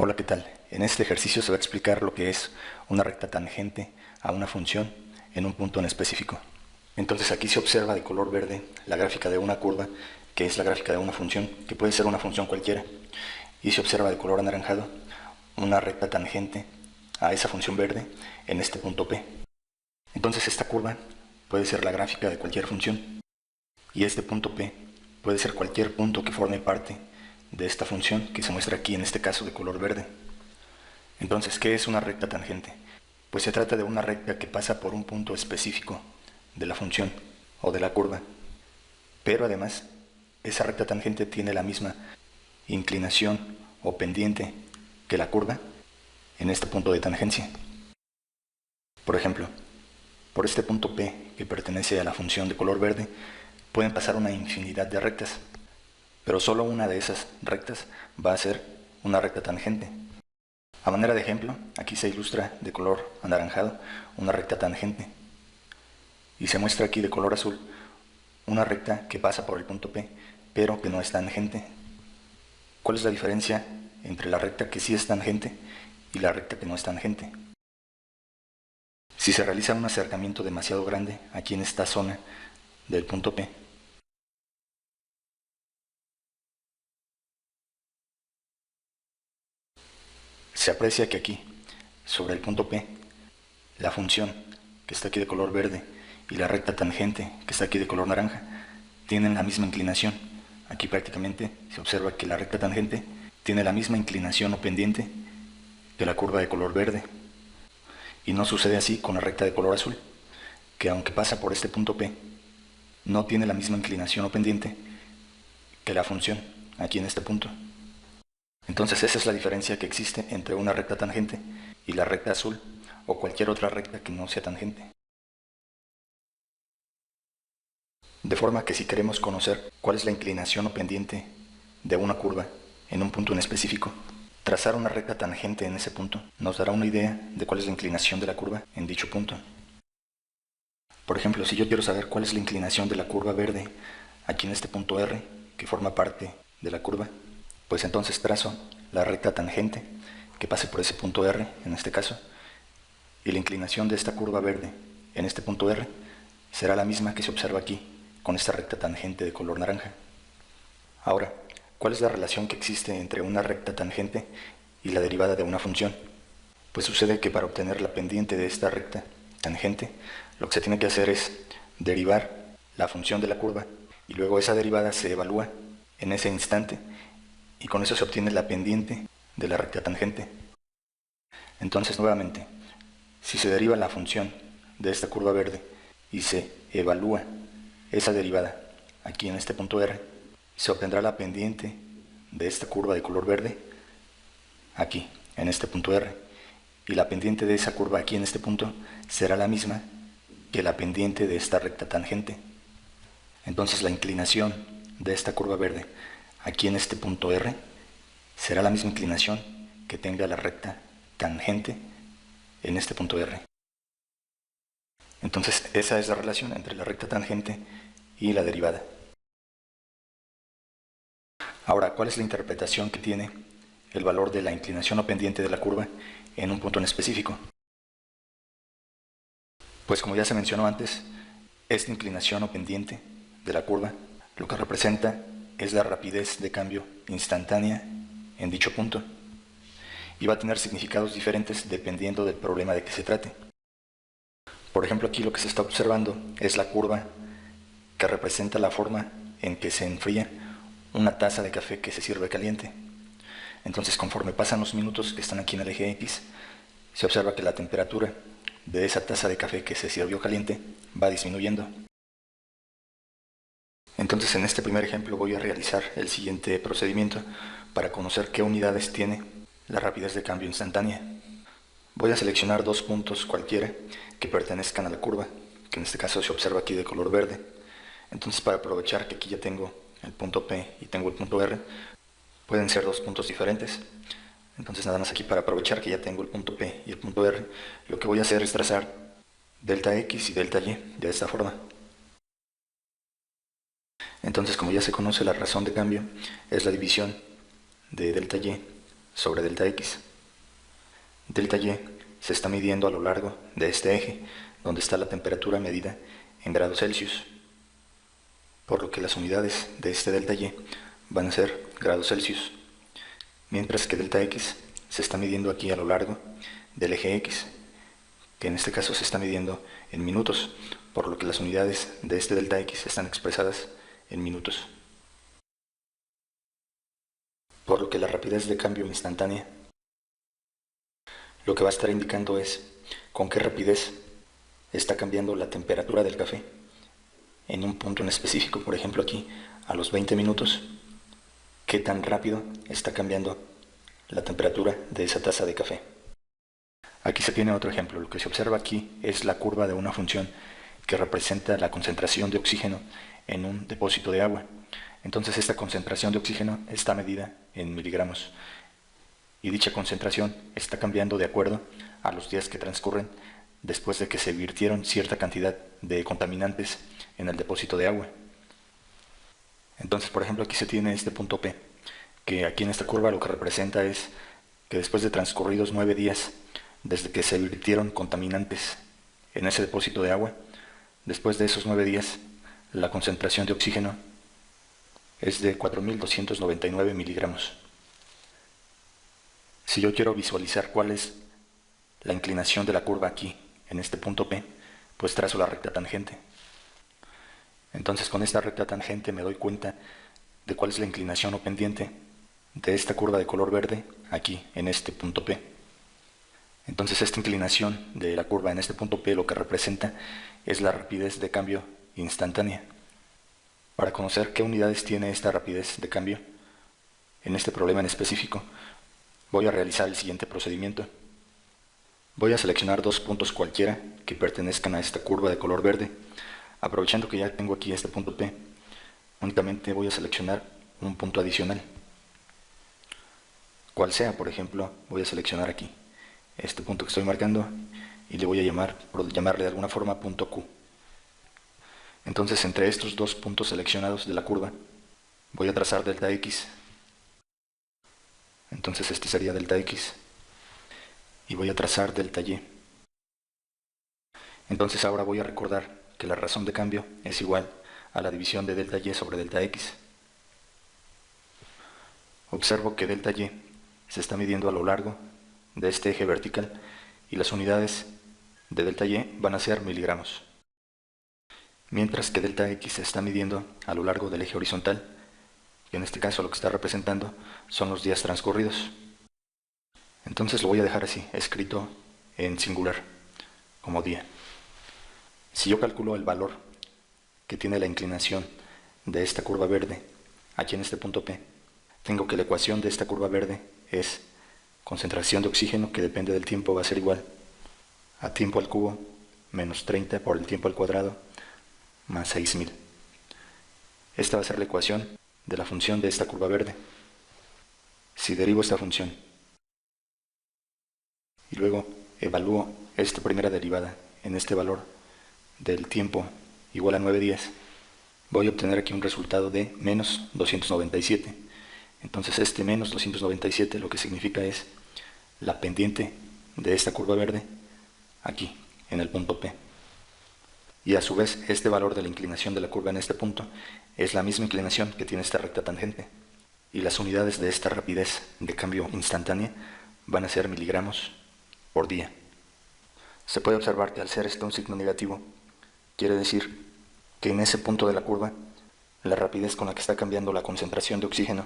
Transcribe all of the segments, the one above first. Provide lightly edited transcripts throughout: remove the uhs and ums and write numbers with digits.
Hola, ¿qué tal? En este ejercicio se va a explicar lo que es una recta tangente a una función en un punto en específico. Entonces aquí se observa de color verde la gráfica de una curva, que es la gráfica de una función, que puede ser una función cualquiera, y se observa de color anaranjado una recta tangente a esa función verde en este punto P. Entonces esta curva puede ser la gráfica de cualquier función, y este punto P puede ser cualquier punto que forme parte de esta función que se muestra aquí en este caso de color verde. Entonces, ¿qué es una recta tangente? Pues se trata de una recta que pasa por un punto específico de la función o de la curva, pero además esa recta tangente tiene la misma inclinación o pendiente que la curva en este punto de tangencia. Por ejemplo, por este punto P que pertenece a la función de color verde pueden pasar una infinidad de rectas, pero solo una de esas rectas va a ser una recta tangente. A manera de ejemplo, aquí se ilustra de color anaranjado una recta tangente y se muestra aquí de color azul una recta que pasa por el punto P, pero que no es tangente. ¿Cuál es la diferencia entre la recta que sí es tangente y la recta que no es tangente? Si se realiza un acercamiento demasiado grande aquí en esta zona del punto P, se aprecia que aquí, sobre el punto P, la función que está aquí de color verde y la recta tangente que está aquí de color naranja tienen la misma inclinación. Aquí prácticamente se observa que la recta tangente tiene la misma inclinación o pendiente que la curva de color verde. Y no sucede así con la recta de color azul, que aunque pasa por este punto P, no tiene la misma inclinación o pendiente que la función aquí en este punto. Entonces esa es la diferencia que existe entre una recta tangente y la recta azul o cualquier otra recta que no sea tangente. De forma que si queremos conocer cuál es la inclinación o pendiente de una curva en un punto en específico, trazar una recta tangente en ese punto nos dará una idea de cuál es la inclinación de la curva en dicho punto. Por ejemplo, si yo quiero saber cuál es la inclinación de la curva verde aquí en este punto R, que forma parte de la curva, pues entonces trazo la recta tangente que pase por ese punto R, en este caso, y la inclinación de esta curva verde en este punto R será la misma que se observa aquí con esta recta tangente de color naranja. Ahora, ¿cuál es la relación que existe entre una recta tangente y la derivada de una función? Pues sucede que para obtener la pendiente de esta recta tangente, lo que se tiene que hacer es derivar la función de la curva y luego esa derivada se evalúa en ese instante y con eso se obtiene la pendiente de la recta tangente. Entonces, nuevamente, si se deriva la función de esta curva verde y se evalúa esa derivada aquí en este punto R, se obtendrá la pendiente de esta curva de color verde aquí en este punto R, y la pendiente de esa curva aquí en este punto será la misma que la pendiente de esta recta tangente. Entonces la inclinación de esta curva verde aquí en este punto R será la misma inclinación que tenga la recta tangente en este punto R. Entonces esa es la relación entre la recta tangente y la derivada. Ahora, ¿cuál es la interpretación que tiene el valor de la inclinación o pendiente de la curva en un punto en específico? Pues como ya se mencionó antes, esta inclinación o pendiente de la curva lo que representa es la rapidez de cambio instantánea en dicho punto y va a tener significados diferentes dependiendo del problema de que se trate. Por ejemplo, aquí lo que se está observando es la curva que representa la forma en que se enfría una taza de café que se sirve caliente. Entonces, conforme pasan los minutos que están aquí en el eje X, se observa que la temperatura de esa taza de café que se sirvió caliente va disminuyendo. Entonces, en este primer ejemplo voy a realizar el siguiente procedimiento para conocer qué unidades tiene la rapidez de cambio instantánea. Voy a seleccionar dos puntos cualquiera que pertenezcan a la curva, que en este caso se observa aquí de color verde. Entonces, para aprovechar que aquí ya tengo el punto P y tengo el punto R, pueden ser dos puntos diferentes. Entonces, nada más aquí para aprovechar que ya tengo el punto P y el punto R, lo que voy a hacer es trazar delta X y delta Y de esta forma. Entonces, como ya se conoce, la razón de cambio es la división de delta Y sobre delta x. Delta y se está midiendo a lo largo de este eje, donde está la temperatura medida en grados Celsius, por lo que las unidades de este delta y van a ser grados Celsius, mientras que delta x se está midiendo aquí a lo largo del eje x, que en este caso se está midiendo en minutos, por lo que las unidades de este delta x están expresadas en minutos. Por lo que la rapidez de cambio instantánea lo que va a estar indicando es con qué rapidez está cambiando la temperatura del café en un punto en específico, por ejemplo aquí a los 20 minutos, qué tan rápido está cambiando la temperatura de esa taza de café. Aquí se tiene otro ejemplo. Lo que se observa aquí es la curva de una función que representa la concentración de oxígeno en un depósito de agua. Entonces esta concentración de oxígeno está medida en miligramos y dicha concentración está cambiando de acuerdo a los días que transcurren después de que se virtieron cierta cantidad de contaminantes en el depósito de agua. Entonces, por ejemplo, aquí se tiene este punto P, que aquí en esta curva lo que representa es que después de transcurridos 9 días desde que se virtieron contaminantes en ese depósito de agua, después de esos 9 días la concentración de oxígeno es de 4.299 miligramos. Si yo quiero visualizar cuál es la inclinación de la curva aquí, en este punto P, pues trazo la recta tangente. Entonces con esta recta tangente me doy cuenta de cuál es la inclinación o pendiente de esta curva de color verde aquí, en este punto P. Entonces esta inclinación de la curva en este punto P lo que representa es la rapidez de cambio instantánea. Para conocer qué unidades tiene esta rapidez de cambio, en este problema en específico, voy a realizar el siguiente procedimiento. Voy a seleccionar dos puntos cualquiera que pertenezcan a esta curva de color verde. Aprovechando que ya tengo aquí este punto P, únicamente voy a seleccionar un punto adicional. Cual sea, por ejemplo, voy a seleccionar aquí este punto que estoy marcando y le voy a llamar, por llamarle de alguna forma, punto Q. Entonces entre estos dos puntos seleccionados de la curva voy a trazar delta X. Entonces este sería delta X y voy a trazar delta Y. Entonces ahora voy a recordar que la razón de cambio es igual a la división de delta Y sobre delta X. Observo que delta Y se está midiendo a lo largo de este eje vertical y las unidades de delta Y van a ser miligramos, mientras que delta X se está midiendo a lo largo del eje horizontal, y en este caso lo que está representando son los días transcurridos. Entonces lo voy a dejar así, escrito en singular, como día. Si yo calculo el valor que tiene la inclinación de esta curva verde aquí en este punto P, tengo que la ecuación de esta curva verde es concentración de oxígeno, que depende del tiempo, va a ser igual a tiempo al cubo menos 30 por el tiempo al cuadrado más 6000. Esta va a ser la ecuación de la función de esta curva verde. Si derivo esta función y luego evalúo esta primera derivada en este valor del tiempo igual a 9 días, voy a obtener aquí un resultado de menos 297. Entonces este menos 297 lo que significa es la pendiente de esta curva verde aquí, en el punto P. Y a su vez este valor de la inclinación de la curva en este punto es la misma inclinación que tiene esta recta tangente. Y las unidades de esta rapidez de cambio instantánea van a ser miligramos por día. Se puede observar que al ser esto un signo negativo, quiere decir que en ese punto de la curva, la rapidez con la que está cambiando la concentración de oxígeno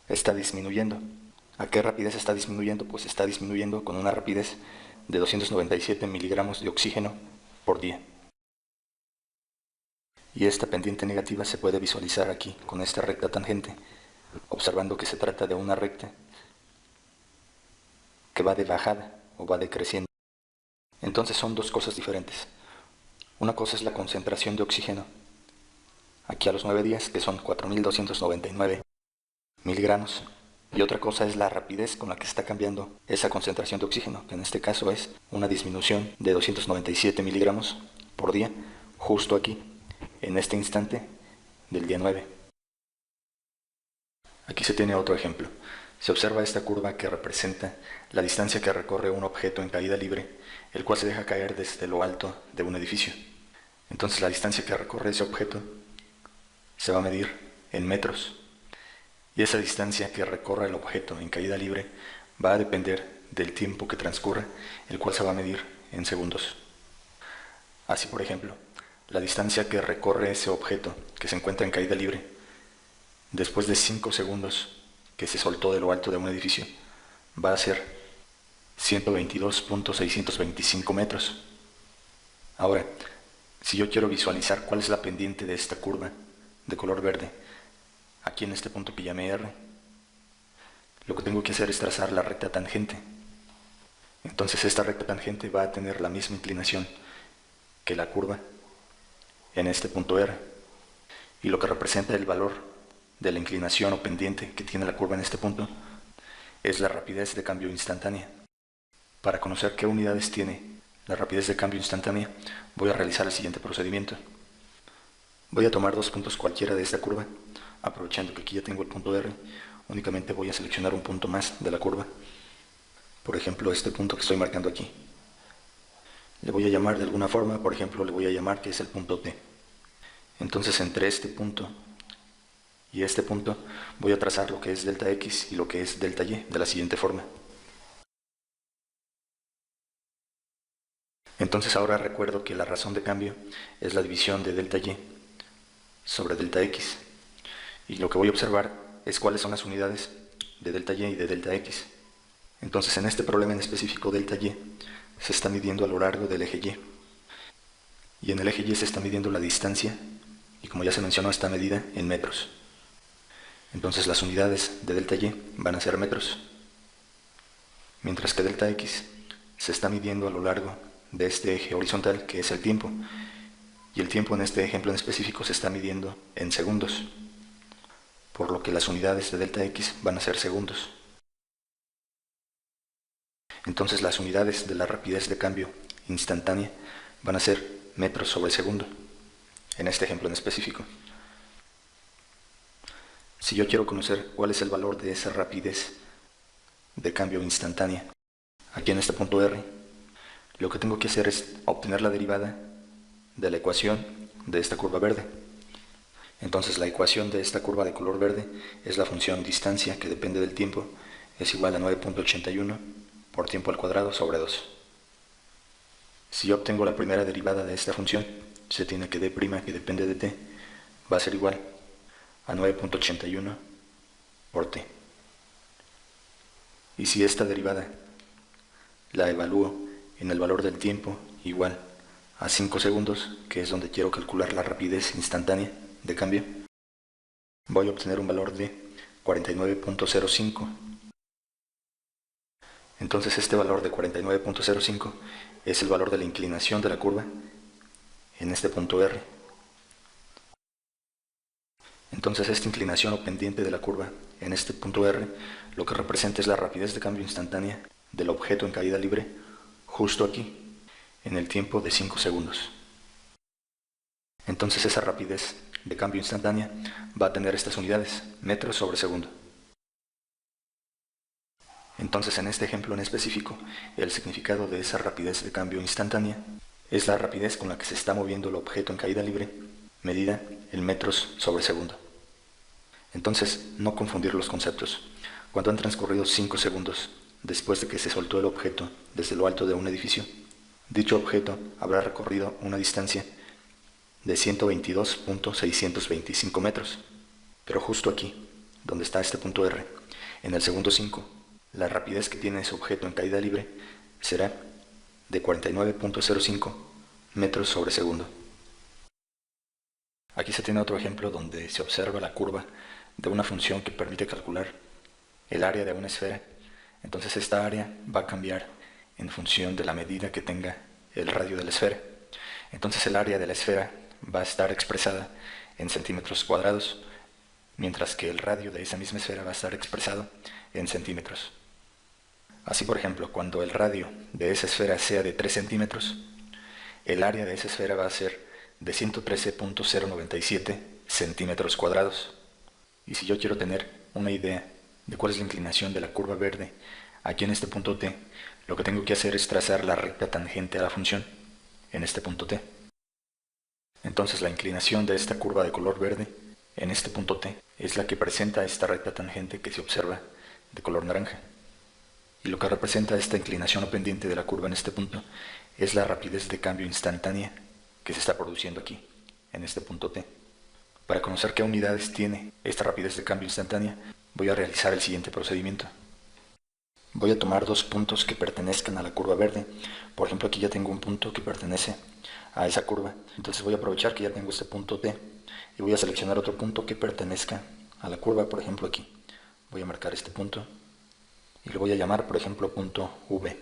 está disminuyendo. ¿A qué rapidez está disminuyendo? Pues está disminuyendo con una rapidez de 297 miligramos de oxígeno por día. Y esta pendiente negativa se puede visualizar aquí con esta recta tangente, observando que se trata de una recta que va de bajada o va decreciendo. Entonces son dos cosas diferentes. Una cosa es la concentración de oxígeno aquí a los 9 días, que son 4.299 miligramos, y otra cosa es la rapidez con la que está cambiando esa concentración de oxígeno, que en este caso es una disminución de 297 miligramos por día, justo aquí, en este instante del día 9. Aquí se tiene otro ejemplo. Se observa esta curva que representa la distancia que recorre un objeto en caída libre, el cual se deja caer desde lo alto de un edificio. Entonces la distancia que recorre ese objeto se va a medir en metros, y esa distancia que recorre el objeto en caída libre va a depender del tiempo que transcurra, el cual se va a medir en segundos. Así, por ejemplo, la distancia que recorre ese objeto que se encuentra en caída libre después de 5 segundos que se soltó de lo alto de un edificio va a ser 122.625 metros. Ahora, si yo quiero visualizar cuál es la pendiente de esta curva de color verde, aquí en este punto que llamé R, lo que tengo que hacer es trazar la recta tangente. Entonces esta recta tangente va a tener la misma inclinación que la curva en este punto R, y lo que representa el valor de la inclinación o pendiente que tiene la curva en este punto es la rapidez de cambio instantánea. Para conocer qué unidades tiene la rapidez de cambio instantánea, voy a realizar el siguiente procedimiento. Voy a tomar dos puntos cualquiera de esta curva, aprovechando que aquí ya tengo el punto R, únicamente voy a seleccionar un punto más de la curva. Por ejemplo, este punto que estoy marcando aquí. Le voy a llamar de alguna forma, por ejemplo, le voy a llamar que es el punto P. Entonces, entre este punto y este punto, voy a trazar lo que es delta X y lo que es delta Y de la siguiente forma. Entonces ahora recuerdo que la razón de cambio es la división de delta Y sobre delta X. Y lo que voy a observar es cuáles son las unidades de delta Y y de delta X. Entonces en este problema en específico, delta Y se está midiendo a lo largo del eje Y. Y en el eje Y se está midiendo la distancia, y como ya se mencionó, está medida en metros. Entonces las unidades de delta Y van a ser metros. Mientras que delta X se está midiendo a lo largo de este eje horizontal, que es el tiempo. Y el tiempo en este ejemplo en específico se está midiendo en segundos, por lo que las unidades de delta X van a ser segundos. Entonces las unidades de la rapidez de cambio instantánea van a ser metros sobre segundo, en este ejemplo en específico. Si yo quiero conocer cuál es el valor de esa rapidez de cambio instantánea, aquí en este punto R, lo que tengo que hacer es obtener la derivada de la ecuación de esta curva verde. Entonces la ecuación de esta curva de color verde es la función distancia, que depende del tiempo, es igual a 9.81 por tiempo al cuadrado sobre 2. Si yo obtengo la primera derivada de esta función, se tiene que d', que depende de t, va a ser igual a 9.81 por t. Y si esta derivada la evalúo en el valor del tiempo igual a 5 segundos, que es donde quiero calcular la rapidez instantánea de cambio, voy a obtener un valor de 49.05. Entonces este valor de 49.05 es el valor de la inclinación de la curva en este punto R. Entonces esta inclinación o pendiente de la curva en este punto R lo que representa es la rapidez de cambio instantánea del objeto en caída libre justo aquí, en el tiempo de 5 segundos. Entonces esa rapidez de cambio instantánea va a tener estas unidades, metros sobre segundo. Entonces en este ejemplo en específico, el significado de esa rapidez de cambio instantánea es la rapidez con la que se está moviendo el objeto en caída libre, medida en metros sobre segundo. Entonces, no confundir los conceptos. Cuando han transcurrido 5 segundos después de que se soltó el objeto desde lo alto de un edificio, dicho objeto habrá recorrido una distancia de 122.625 metros. Pero justo aquí, donde está este punto R, en el segundo 5, la rapidez que tiene ese objeto en caída libre será de 49.05 metros sobre segundo. Aquí se tiene otro ejemplo donde se observa la curva de una función que permite calcular el área de una esfera. Entonces esta área va a cambiar en función de la medida que tenga el radio de la esfera. Entonces el área de la esfera va a estar expresada en centímetros cuadrados, mientras que el radio de esa misma esfera va a estar expresado en centímetros. Así, por ejemplo, cuando el radio de esa esfera sea de 3 centímetros, el área de esa esfera va a ser de 113.097 centímetros cuadrados. Y si yo quiero tener una idea de cuál es la inclinación de la curva verde aquí en este punto t, lo que tengo que hacer es trazar la recta tangente a la función en este punto t. Entonces la inclinación de esta curva de color verde en este punto t es la que presenta esta recta tangente que se observa de color naranja. Y lo que representa esta inclinación o pendiente de la curva en este punto es la rapidez de cambio instantánea que se está produciendo aquí, en este punto t. Para conocer qué unidades tiene esta rapidez de cambio instantánea, voy a realizar el siguiente procedimiento. Voy a tomar dos puntos que pertenezcan a la curva verde. Por ejemplo, aquí ya tengo un punto que pertenece a esa curva. Entonces voy a aprovechar que ya tengo este punto T y voy a seleccionar otro punto que pertenezca a la curva. Por ejemplo, aquí voy a marcar este punto y lo voy a llamar, por ejemplo, punto V.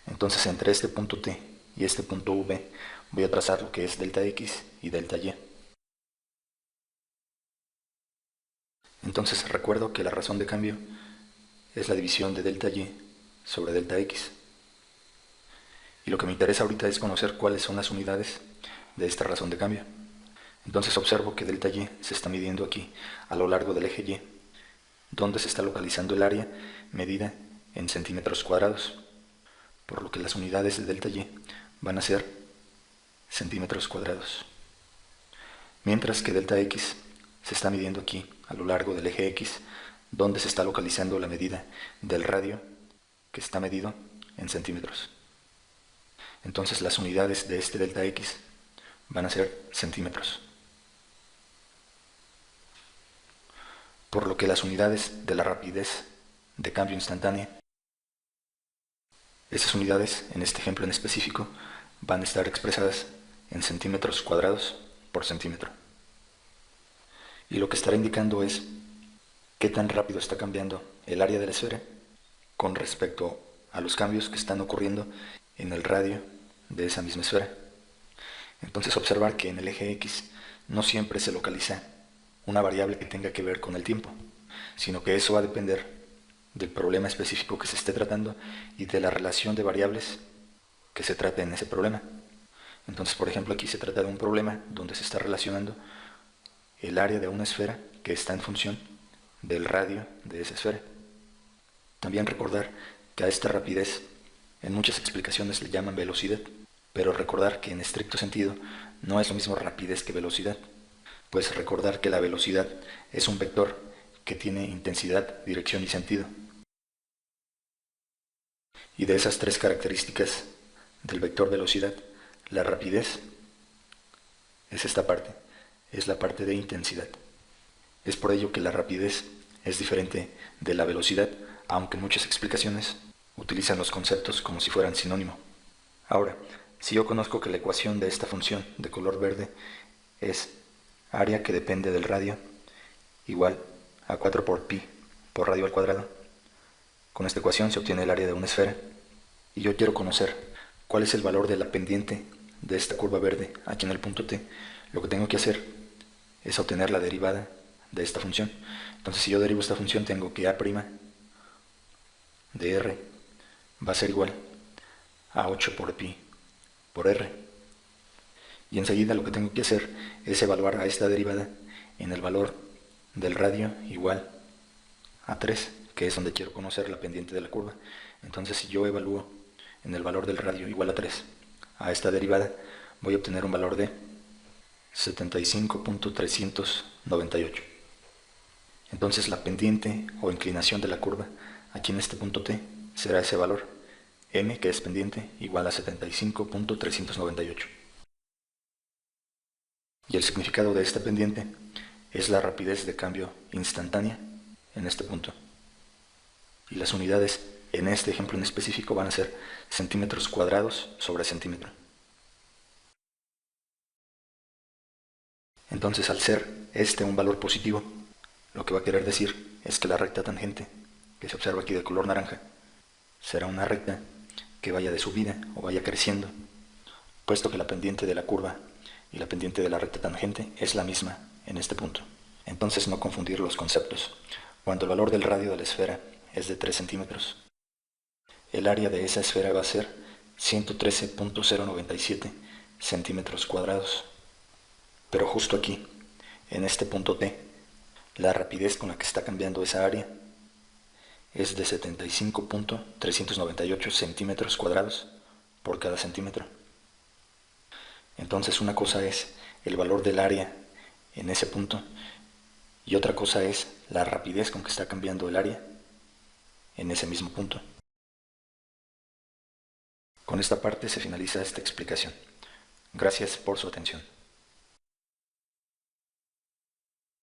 Entonces entre este punto T y este punto V voy a trazar lo que es delta X y delta Y. Entonces recuerdo que la razón de cambio es la división de delta Y sobre delta X. Y lo que me interesa ahorita es conocer cuáles son las unidades de esta razón de cambio. Entonces observo que delta Y se está midiendo aquí a lo largo del eje Y, donde se está localizando el área medida en centímetros cuadrados, por lo que las unidades de delta Y van a ser centímetros cuadrados. Mientras que delta X se está midiendo aquí a lo largo del eje X, donde se está localizando la medida del radio que está medido en centímetros. Entonces las unidades de este delta X van a ser centímetros. Por lo que las unidades de la rapidez de cambio instantánea, esas unidades, en este ejemplo en específico, van a estar expresadas en centímetros cuadrados por centímetro. Y lo que estará indicando es qué tan rápido está cambiando el área de la esfera con respecto a los cambios que están ocurriendo en el radio de esa misma esfera. Entonces observar que en el eje X no siempre se localiza una variable que tenga que ver con el tiempo, sino que eso va a depender del problema específico que se esté tratando y de la relación de variables que se trate en ese problema. Entonces, por ejemplo, aquí se trata de un problema donde se está relacionando el área de una esfera que está en función del radio de esa esfera. También recordar que a esta rapidez en muchas explicaciones le llaman velocidad, pero recordar que en estricto sentido no es lo mismo rapidez que velocidad, pues recordar que la velocidad es un vector que tiene intensidad, dirección y sentido. Y de esas tres características del vector velocidad, la rapidez es esta parte, es la parte de intensidad. Es por ello que la rapidez es diferente de la velocidad, aunque muchas explicaciones utilizan los conceptos como si fueran sinónimo. Ahora, si yo conozco que la ecuación de esta función de color verde es área que depende del radio igual a 4 por pi por radio al cuadrado, con esta ecuación se obtiene el área de una esfera, y yo quiero conocer cuál es el valor de la pendiente de esta curva verde aquí en el punto T, lo que tengo que hacer es obtener la derivada de esta función. Entonces si yo derivo esta función tengo que A' de R va a ser igual a 8 por pi por R. Y enseguida lo que tengo que hacer es evaluar a esta derivada en el valor del radio igual a 3, que es donde quiero conocer la pendiente de la curva. Entonces si yo evalúo en el valor del radio igual a 3 a esta derivada, voy a obtener un valor de 75.398. Entonces la pendiente o inclinación de la curva aquí en este punto T será ese valor, m, que es pendiente, igual a 75.398. Y el significado de esta pendiente es la rapidez de cambio instantánea en este punto. Y las unidades en este ejemplo en específico van a ser centímetros cuadrados sobre centímetro. Entonces, al ser este un valor positivo, lo que va a querer decir es que la recta tangente que se observa aquí de color naranja será una recta que vaya de subida o vaya creciendo, puesto que la pendiente de la curva y la pendiente de la recta tangente es la misma en este punto. Entonces no confundir los conceptos. Cuando el valor del radio de la esfera es de 3 centímetros, el área de esa esfera va a ser 113.097 centímetros cuadrados. Pero justo aquí, en este punto T, La rapidez con la que está cambiando esa área es de 75.398 centímetros cuadrados por cada centímetro. Entonces una cosa es el valor del área en ese punto y otra cosa es la rapidez con que está cambiando el área en ese mismo punto. Con esta parte se finaliza esta explicación. Gracias por su atención.